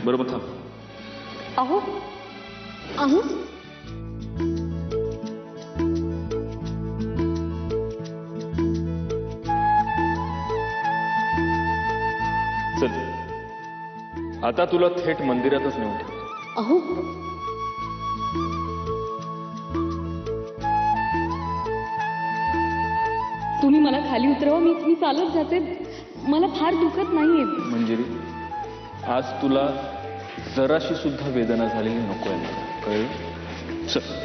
बरोबर थांब. अहो अहो चल आता तुला थेट मंदिरातच नेऊन ठेव. अहो तुम्ही मला खाली उतरवा. मी चालत जाते. मला फार दुखत नाहीये. मंजिरी, आज तुला जराशी सुद्धा वेदना झालेली नको आहे मला, कळलं? चल.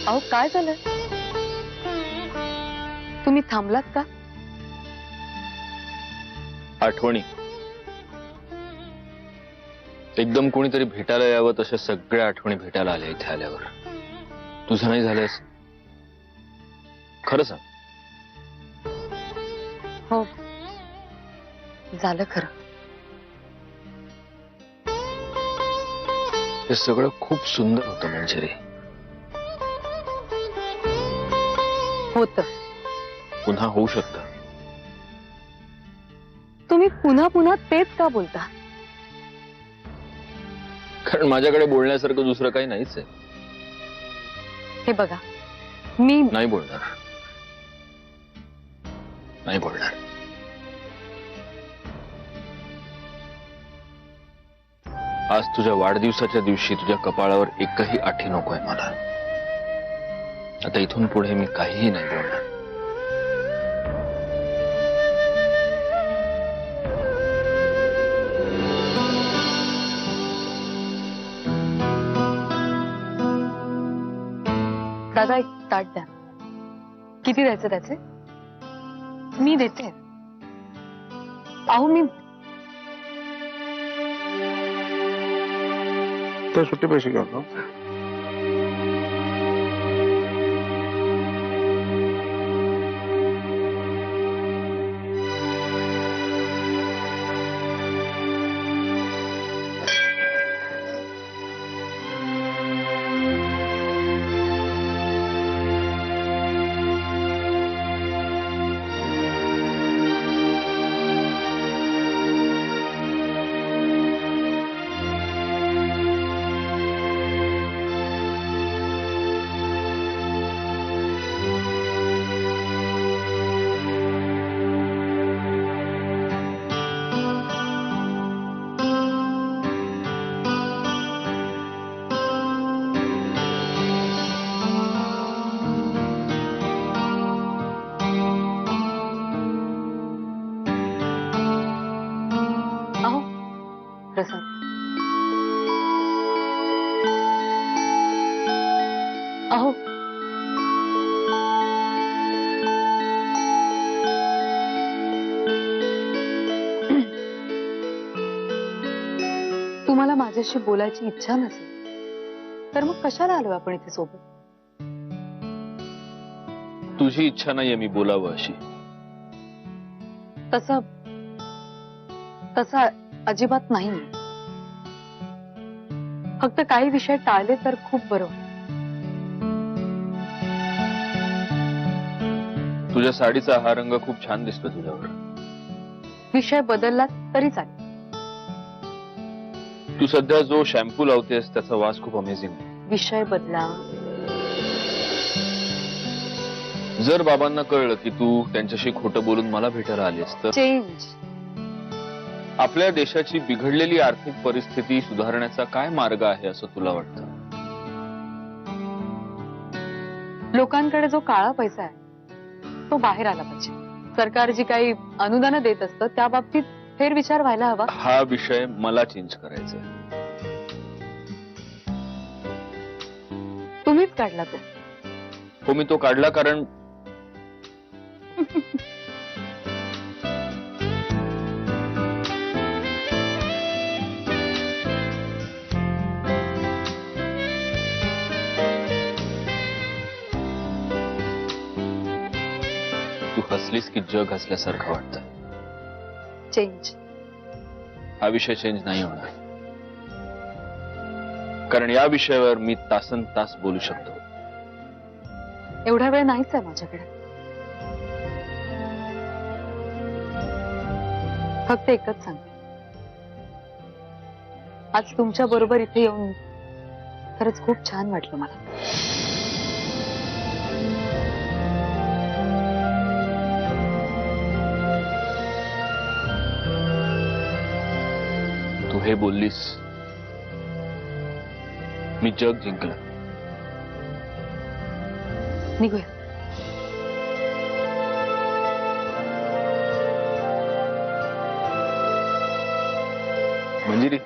अहो काय झालं? तुम्ही थांबलात का? आठवणी एकदम कोणीतरी भेटायला यावं तशा सगळ्या आठवणी भेटायला आल्या इथे आल्यावर. तुझं नाही झालंस? खरं सांग. हो झालं खरं. हे सगळं खूप सुंदर होतं मंजिरी. होतं. पुन्हा होऊ शकतं. तुम्ही पुन्हा पुन्हा तेच का बोलता? कारण माझ्याकडे बोलण्यासारखं दुसरं काही नाहीच आहे. हे बघा मी नाही बोलणार. नाही बोलणार. आज तुझ्या वाढदिवसाच्या दिवशी तुझ्या कपाळावर एकही आठी नकोय मला. आता इथून पुढे मी काहीही नाही बोलणार. दादा एक ताट द्या. किती द्यायचे त्याचे? मी देते. अहो मी तो सुट्टे पैसे घेऊन प्रसाद. अहो तुम्हाला माझ्याशी बोलायची इच्छा नसेल तर मग कशाला आलो आपण इथे सोबत? तुझी इच्छा नाहीये मी बोलावं अशी? तसं अजिबात नाही. फक्त काही विषय टाळले तर खूप बरं. तुझ्या साडीचा हा रंग खूप छान दिसतो तुझ्यावर. विषय बदलला तरी चालेल. तू सध्या जो शॅम्पू लावतेस त्याचा वास खूप अमेझिंग आहे. विषय बदला. जर बाबांना कळलं की तू त्यांच्याशी खोटं बोलून मला भेटायला आलीस तर? चेंज. आपल्या देशाची बिघडलेली आर्थिक परिस्थिती सुधारण्याचा काय मार्ग आहे असं तुला वाटतं? लोकांकडे जो काळा पैसा आहे तो बाहेर आला पाहिजे. सरकार जी काही अनुदानं देत असतं त्या बाबतीत फेरविचार व्हायला हवा. हा विषय मला चेंज करायचा आहे. तुम्हीच काढला तो. हो मी तो काढला कारण हसलीस की जग हसल्यासारखं वाटतं. चेंज. हा विषय चेंज नाही होणार, कारण या विषयावर मी तासन तास बोलू शकतो. एवढा वेळ नाहीच आहे माझ्याकडे. फक्त एकच सांगते, आज तुमच्या बरोबर इथे येऊन खरंच खूप छान वाटलं मला. तू हे बोललीस, मी जग जिंकलं. निघूया. मंजिरी,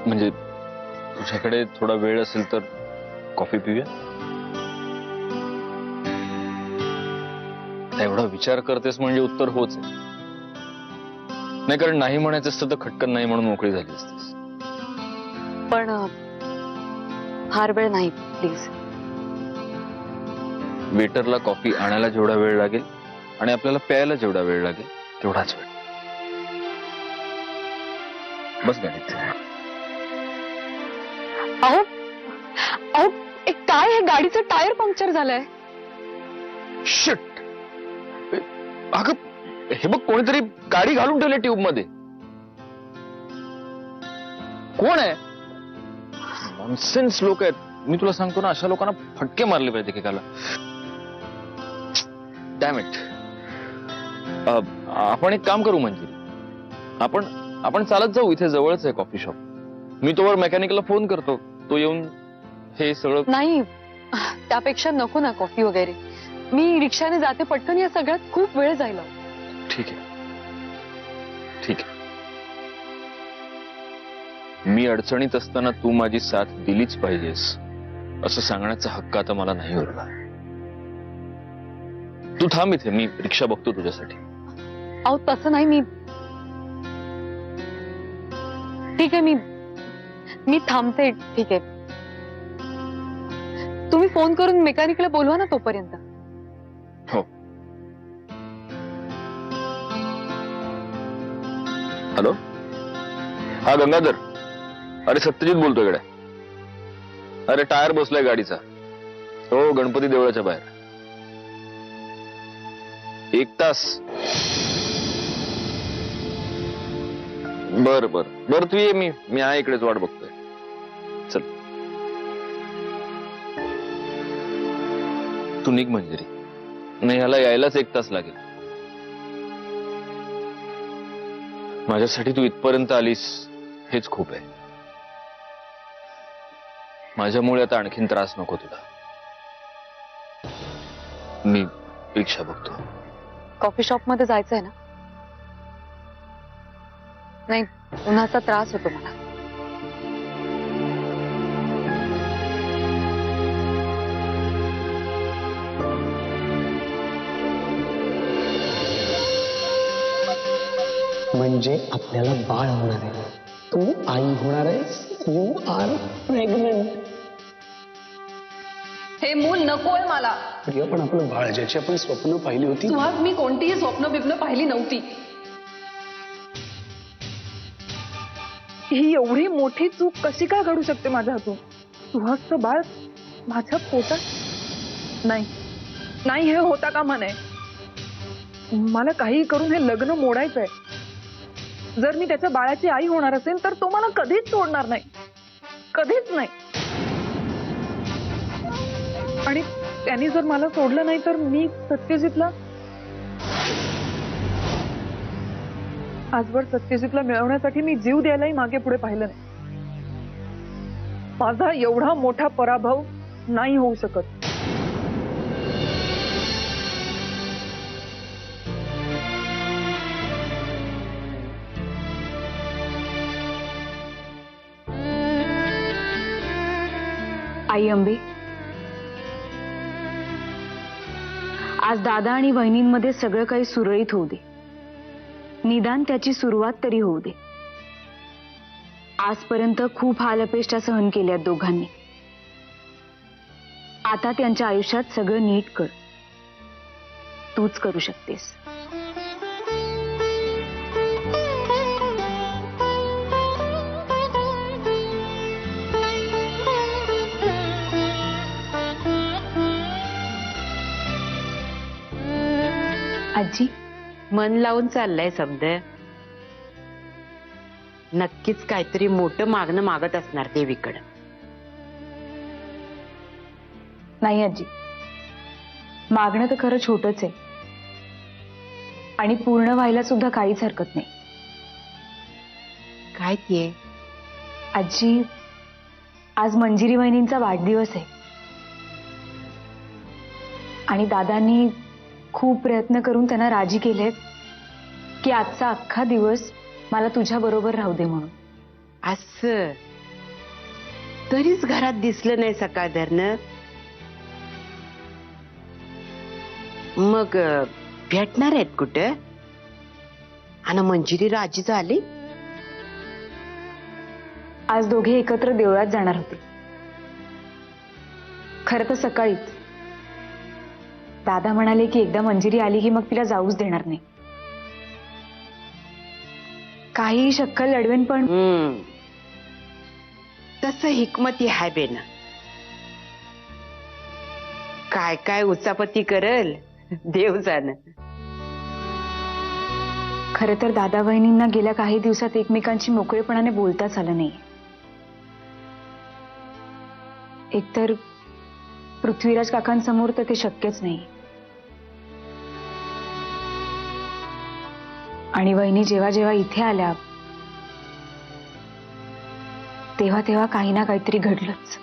म्हणजे तुझ्याकडे थोडा वेळ असेल तर कॉफी पिऊया. एवढा विचार करतेस म्हणजे उत्तर होच आहे. नाही, कारण नाही म्हणायचं असतं तर खटकन नाही म्हणून मोकळी झाली असतीस. पण फार वेळ नाही प्लीज. वेटरला कॉफी आणायला जेवढा वेळ लागेल आणि आपल्याला प्यायला जेवढा वेळ लागेल तेवढाच वेळ. बस गाडीत. अहो अहो, एक काय हे गाडीचं टायर पंक्चर झालंय. शिट. अगं हे बघ, कोणीतरी गाडी घालून ठेवली ट्यूब मध्ये. कोण आहे? नॉनसेन्स लोक आहेत. मी तुला सांगतो ना, अशा लोकांना फटके मारले पाहिजे एकेकाला. Dam it. आपण एक काम करू मंजिरी, आपण चालत जाऊ. इथे जवळच आहे कॉफी शॉप. मी तोवर मेकॅनिकला फोन करतो, तो येऊन हे सगळं. नाही, त्यापेक्षा नको ना कॉफी वगैरे. मी रिक्षाने जाते पटकन. या सगळ्यात खूप वेळ जाईल. ठीक आहे, ठीक आहे. मी अडचणीत असताना तू माझी साथ दिलीच पाहिजेस असं सांगण्याचा हक्क आता मला नाही उरला. तू थांब इथे, मी रिक्षा बघतो तुझ्यासाठी. अहो तसं नाही. ठीक आहे, मी थांबते. ठीक आहे, तुम्ही फोन करून मेकॅनिकला बोलवा ना तोपर्यंत. हो. हॅलो, हा गंगाधर. अरे सत्यजित बोलतोय गड्या. अरे टायर बसलाय गाडीचा. हो, गणपती देवळाच्या बाहेर. 1 तास. बर बर बर, तू ये. मी आहे इकडेच, वाट बघतोय. चल तू निघ मंजिरी. नाही, ह्याला यायलाच 1 तास लागेल. माझ्यासाठी तू इथपर्यंत आलीस हेच खूप आहे. माझ्यामुळे आता आणखीन त्रास नको तुला. मी रिक्षा बघतो. कॉफी शॉप मध्ये जायचंय ना? नाही, उन्हाचा त्रास होतो मला. म्हणजे आपल्याला बाळ होणार आहे. तू आई होणार आहेस. You are pregnant. हे मूल नकोय मला. प्रिया, पण आपलं बाळ ज्याची आपण स्वप्न पाहिली होती. सुहास, मी कोणतीही स्वप्न बिप्न पाहिली नव्हती. ही एवढी मोठी चूक कशी काय घडू शकते माझ्या हातून? सुहासचं बाळ माझ्या पोटात? नाही नाही, हे होता कामा नये. मला काही करून हे लग्न मोडायचंय. जर मी त्याच्या बाळाची आई होणार असेल तर तो मला कधीच सोडणार नाही. कधीच नाही. आणि त्यांनी जर मला सोडलं नाही तर मी सत्यजितला आजवर सत्यजितला मिळवण्यासाठी मी जीव द्यायलाही मागे पुढे पाहिलं नाही. माझा एवढा मोठा पराभव नाही होऊ शकत. आई अंबे, आज दादा आणि वहिनींमध्ये सगळं काही सुरळीत होऊ दे. निदान त्याची सुरुवात तरी होऊ दे. आजपर्यंत खूप हालअपेष्टा सहन केल्यात दोघांनी. आता त्यांच्या आयुष्यात सगळं नीट कर. तूच करू शकतेस. आजी, मन लावून चाललंय समद. नक्कीच काहीतरी मोठं मागणं मागत असणार देवीकडं. नाही आजी, मागणं तर खरं छोटंच आहे आणि पूर्ण व्हायला सुद्धा काहीच हरकत नाही. काय ते? आजी, आज मंजिरी वहिनींचा वाढदिवस आहे आणि दादांनी खूप प्रयत्न करून त्यांना राजी केलेत की आजचा अख्खा दिवस मला तुझ्या बरोबर राहू दे म्हणून. असं तरीच घरात दिसलं नाही सकाळ धरणं. मग भेटणार आहेत कुठं? आणि मंजिरी राजी झाली? आज दोघे एकत्र देवळात जाणार होते. खरं तर सकाळीच दादा म्हणाले की एकदा मंजिरी आली की मग तिला जाऊच देणार नाही. काही शक्कल लढवेन पण तसं हिकमती हाय बेन. काय काय उचापती करल देव जाण. खरं तर दादा वहिनींना गेल्या काही दिवसात एकमेकांशी मोकळेपणाने बोलताच आलं नाही. एकतर पृथ्वीराज काकांसमोर तर ते शक्यच नाही आणि वहिनी जेव्हा जेव्हा इथे आल्या तेव्हा तेव्हा काही ना काहीतरी घडलंच.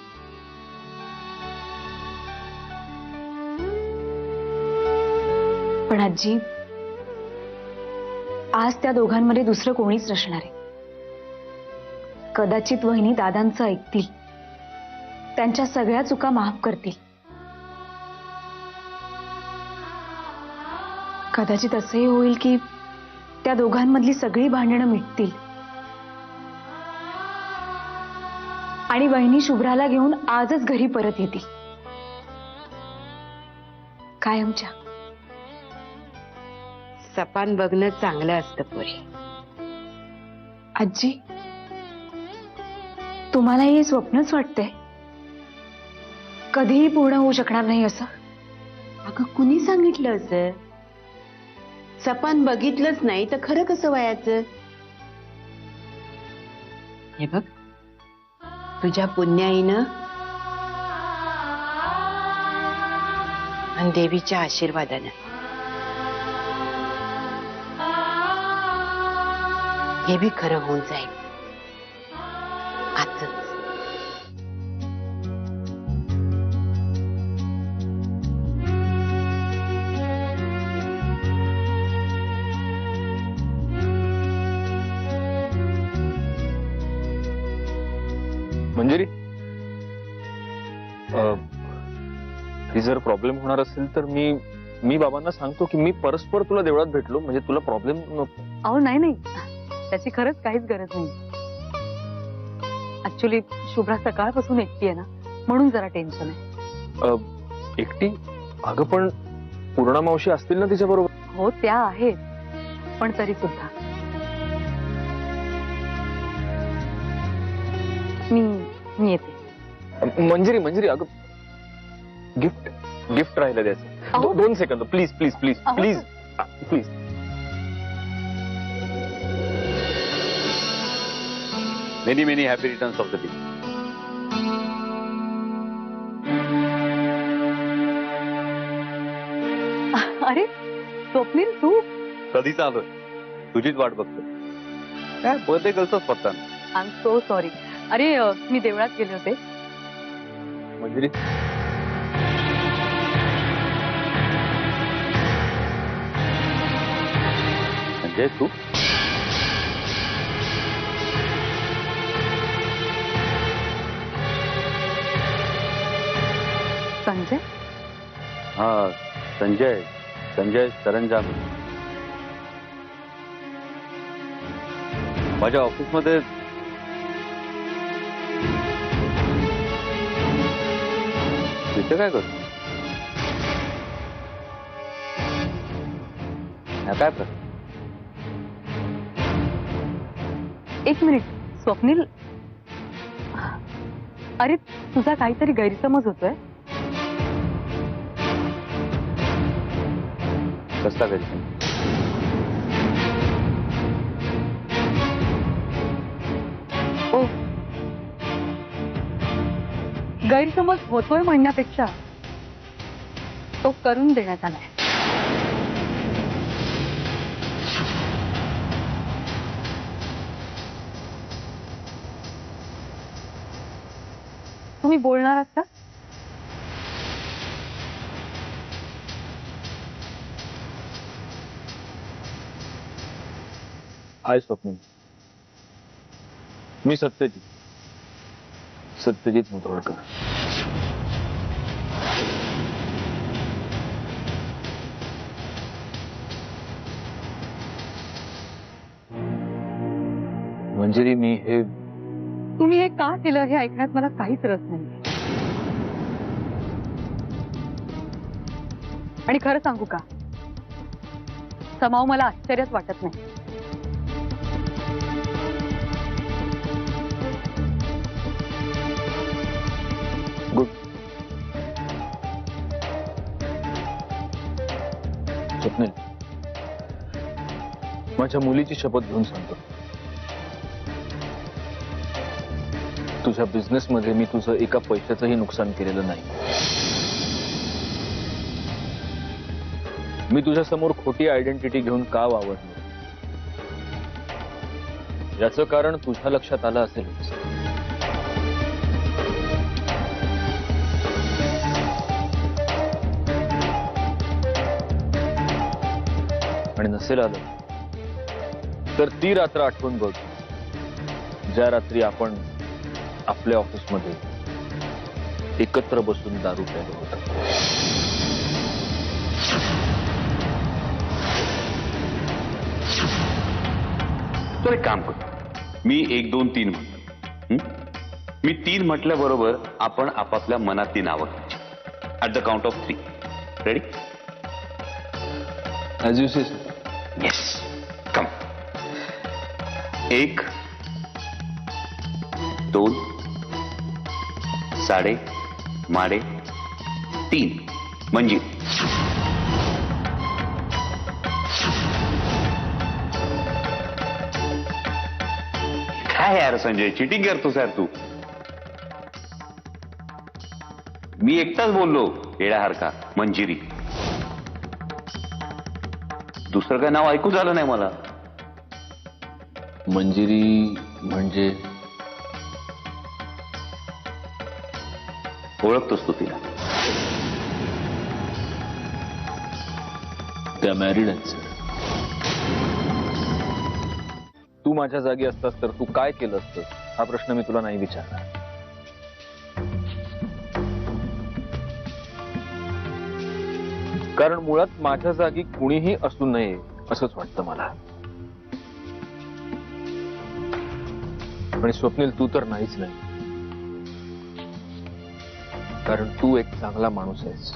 पण आजी, आज त्या दोघांमध्ये दुसरं कोणीच नसणार आहे. कदाचित वहिनी दादांचं ऐकतील, त्यांच्या सगळ्या चुका माफ करतील. कदाचित असंही होईल की त्या दोघांमधली सगळी भांडणं मिटतील आणि वहिनी शुभ्राला घेऊन आजच घरी परत येतील कायमच्या. सपान बघणं चांगलं असतं पोरी. आजी, तुम्हाला हे स्वप्नच वाटतंय? कधीही पूर्ण होऊ शकणार नाही असं? अगं कुणी सांगितलं असं? सपान बघितलंच नाही तर खरं कसं वयाचं? हे बघ, तुझ्या पुण्याईनं आणि देवीच्या आशीर्वादानं हे बी खरं होऊन जाईल आजच. मंजिरी, ती जर प्रॉब्लेम होणार असेल तर मी बाबांना सांगतो की मी परस्पर तुला देवळात भेटलो, म्हणजे तुला प्रॉब्लेम नको. अहो नाही नाही, त्याची खरंच काहीच गरज नाही. ऍक्च्युली शुभ्रा सकाळपासून एकटी आहे ना, म्हणून जरा टेन्शन आहे. एकटी? अगं पण पूर्णा मावशी असतील ना तिच्या बरोबर? हो त्या आहेत, पण तरी सुद्धा मी येते. मंजिरी अगं गिफ्ट राहिलं द्यायचं. 2 second please please please please please. Many happy returns of the day. अरे स्वप्नील, तू? कधीच आलोय, तुझीच वाट बघतो. काय बर्थडे गर्लचाच पत्ता. I am so sorry. अरे मी देवळात गेले होते. मंजिरी, म्हणजे तू संजय? हा, संजय सरंजाम. माझ्या ऑफिसमध्ये तिथे काय करतो? हा काय प्रश्न? एक मिनिट स्वप्नील, अरे तुझा काहीतरी गैरसमज होतोय. कसला गैरसमज? ओ, गैरसमज होतोय म्हणण्यापेक्षा तो करून देण्यात आलाय. तुम्ही बोलणार आहात का? हाय स्वप्नील, मी सत्यजित मुतोडकर. मंजिरी, मी हे तुम्ही हे का केलं हे ऐकण्यात मला काहीच रस नाही. आणि खरं सांगू का, समाव मला आश्चर्यच वाटत नाही. गुड. स्वप्नील, माझ्या मुलीची शपथ घेऊन सांगतो, तुझ्या बिझनेस मध्ये मी तुझं एका पैशाचंही नुकसान केलेलं नाही. मी तुझ्या समोर खोटी आयडेंटिटी घेऊन का वावरलो याचं कारण तुझ्या लक्षात आलं असेलच. आणि नसेल आलं तर ती रात्र आठवून बघ, ज्या रात्री आपण आपल्या ऑफिसमध्ये एकत्र बसून दारू प्यायलो होतो. तो एक काम करतो, मी 1 2 3 म्हणतो. मी 3 म्हटल्याबरोबर आपण आपापल्या मनातली नावं घ्यायची. At the count of 3. Ready? As you say. Yes, come. 1 2 साडे माडे 3 मंजिरी. काय यार संजय, चिटिंग करतोस यार तू. मी एकटाच बोललो येड्यासारखा मंजिरी. दुसरं काय नाव ऐकूच आलं नाही मला. मंजिरी म्हणजे ओळखतोस तू तिला? त्या मॅरिड आहेत सर. तू माझ्या जागी असतास तर तू काय केलं असतं हा प्रश्न मी तुला नाही विचारणार. कारण मुळात माझ्या जागी कुणीही असू नये असंच वाटतं मला. आणि स्वप्नील, तू तर नाहीच नाही, कारण तू एक चांगला माणूस आहेस.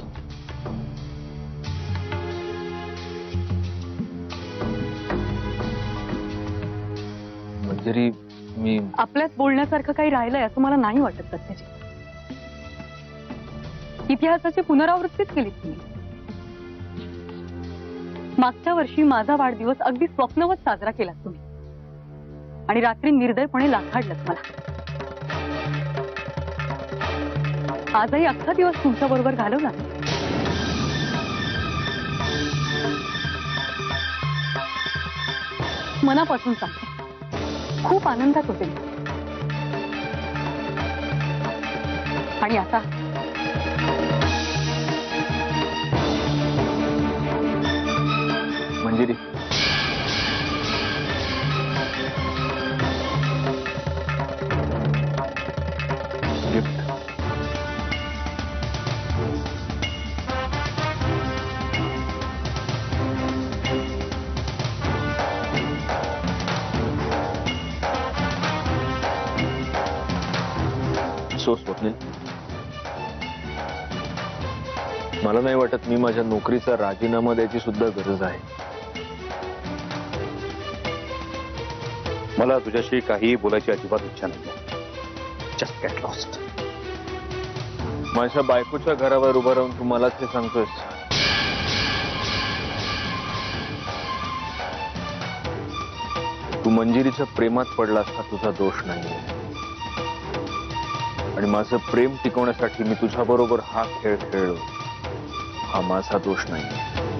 मंजिरी, मी आपल्यात बोलण्यासारखं काही राहिलंय असं मला नाही वाटत सध्याची. इतिहासाची पुनरावृत्तीच केली तुम्ही. मागच्या वर्षी माझा वाढदिवस अगदी स्वप्नवत साजरा केला तुम्ही, आणि रात्री निर्दयपणे लाथाडलंत मला. आजही अख्खा दिवस तुमच्या बरोबर घालवला. मनापासून सांगते, खूप आनंदात होते. आणि आता मंजिरी, गिफ्ट. सो स्वप्नील, मला नाही वाटत मी माझ्या नोकरीचा राजीनामा द्यायची सुद्धा गरज आहे. मला तुझ्याशी काही बोलायची अजिबात इच्छा नाही. Just get lost. माझ्या बायकोच्या घरावर उभं राहून तू मलाच हे सांगतोयस. तू मंजिरीच्या प्रेमात पडलास हा तुझा दोष नाहीये, आणि माझं प्रेम टिकवण्यासाठी मी तुझ्या बरोबर हा खेळ खेळलो हा माझा दोष नाहीये.